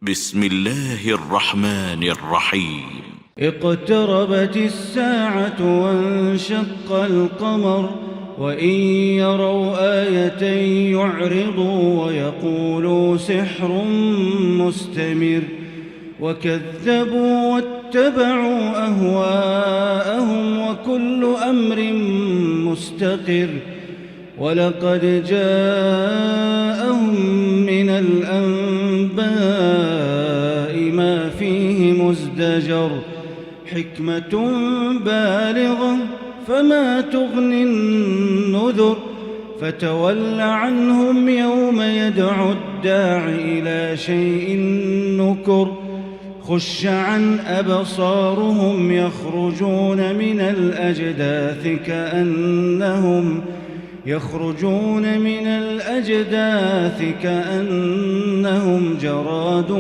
بسم الله الرحمن الرحيم. اقتربت الساعة وانشق القمر وإن يروا آية يعرضوا ويقولوا سحر مستمر وكذبوا واتبعوا أهواءهم وكل أمر مستقر ولقد جاءهم من الأنباء ما فيه مزدجر حكمة بالغة فما تغني النذر فتول عنهم يوم يدعو الداع إلى شيء نكر خش عن أبصارهم يخرجون من الأجداث كأنهم جراد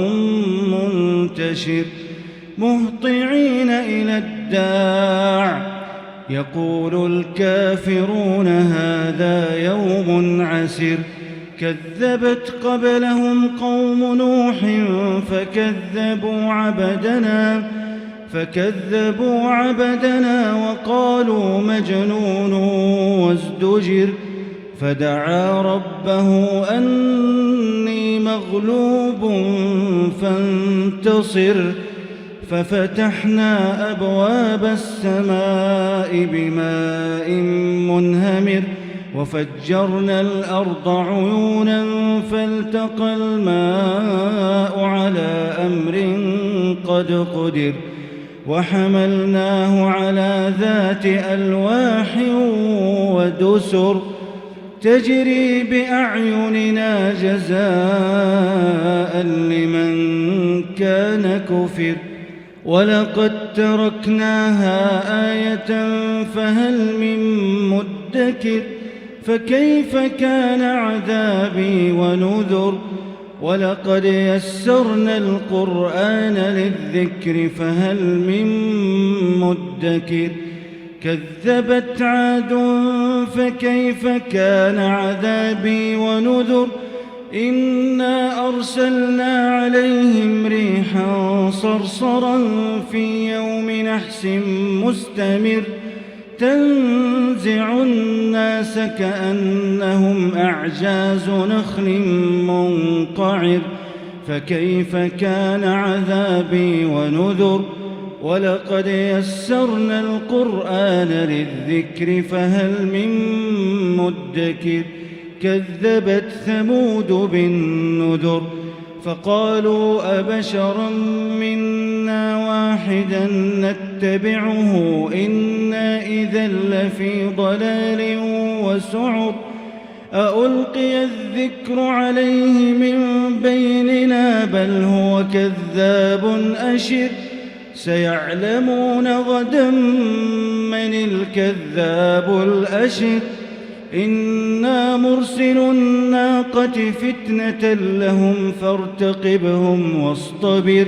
منتشر مهطعين إلى الداع يقول الكافرون هذا يوم عسر كذبت قبلهم قوم نوح فكذبوا عبدنا وقالوا مجنون وازدجر فدعا ربه أني مغلوب فانتصر ففتحنا أبواب السماء بماء منهمر وفجرنا الأرض عيونا فالتقى الماء على أمر قد قدر وحملناه على ذات ألواح ودسر تجري بأعيننا جزاء لمن كان كفر ولقد تركناها آية فهل من مدكر فكيف كان عذابي ونذر ولقد يسرنا القرآن للذكر فهل من مدكر كذبت عاد فكيف كان عذابي ونذر إنا أرسلنا عليهم ريحا صرصرا في يوم نحس مستمر تنزع الناس كأنهم أعجاز نخل منقعر فكيف كان عذابي ونذر ولقد يسرنا القرآن للذكر فهل من مدكر كذبت ثمود بالنذر فقالوا أبشرا منا واحدا نتبعه إنا إذا لفي ضلال وسعر أألقي الذكر عليه من بيننا بل هو كذاب أشر سيعلمون غدا من الكذاب الأشر إنا مرسل الناقة فتنة لهم فارتقبهم واصطبر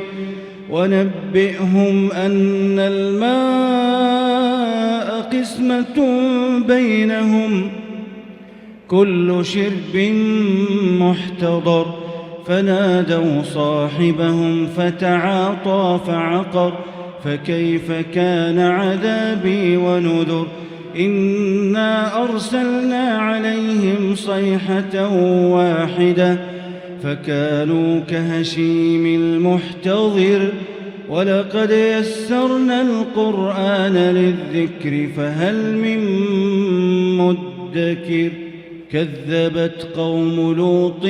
ونبئهم أن الماء قسمة بينهم كل شرب محتضر فنادوا صاحبهم فتعاطى فعقر فكيف كان عذابي ونذر إنا أرسلنا عليهم صيحة واحدة فكانوا كهشيم المحتضر ولقد يسرنا القرآن للذكر فهل من مدكر كذبت قوم لوط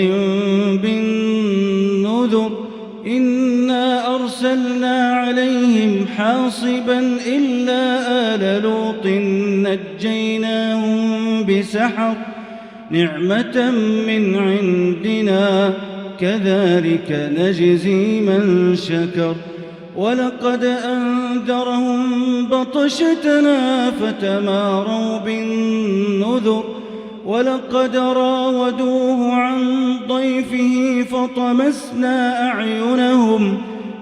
بالنذر إنا أرسلنا عليهم حاصبا إلا آل لوط نجيناهم بسحر نعمة من عندنا كذلك نجزي من شكر ولقد أنذرهم بطشتنا فتماروا بالنذر ولقد راودوه عن ضيفه فطمسنا أعينهم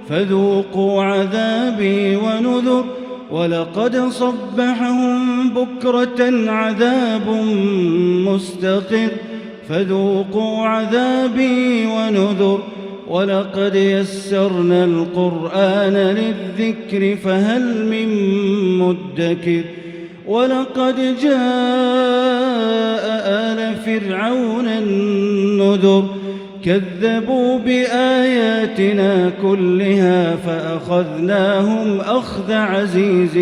فذوقوا عذابي ونذر ولقد صبحهم بكرة عذاب مستقر فذوقوا عذابي ونذر ولقد يسرنا القرآن للذكر فهل من مدكر ولقد جاء آل فرعون النذر كذبوا بآياتنا كلها فأخذناهم أخذ عزيز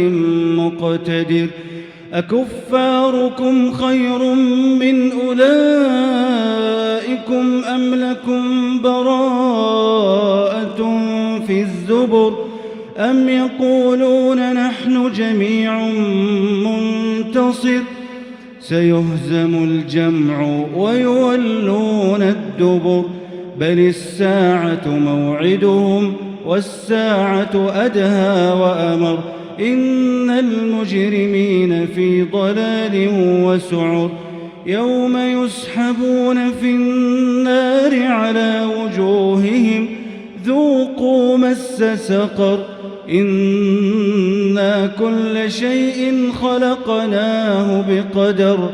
مقتدر أكفاركم خير من أولئكم أم لكم براءة في الزبر أم يقولون نحن جميع منتصر سيهزم الجمع ويولون الدبر بل الساعة موعدهم والساعة أدهى وأمر إن المجرمين في ضلال وسعر يوم يسحبون في النار على وجوههم ذوقوا مس سقر إنا كل شيء خلقناه بقدر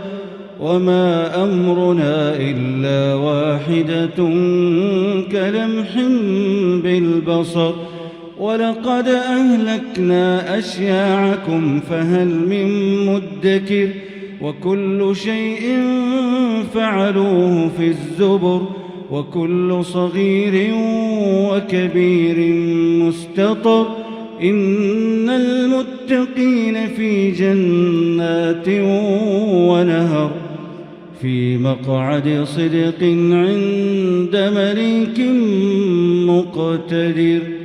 وما أمرنا إلا واحدة كلمح بالبصر ولقد أهلكنا أشياعكم فهل من مدكر وكل شيء فعلوه في الزبر وكل صغير وكبير مستطر إن المتقين في جنات ونهر في مقعد صدق عند مليك مقتدر.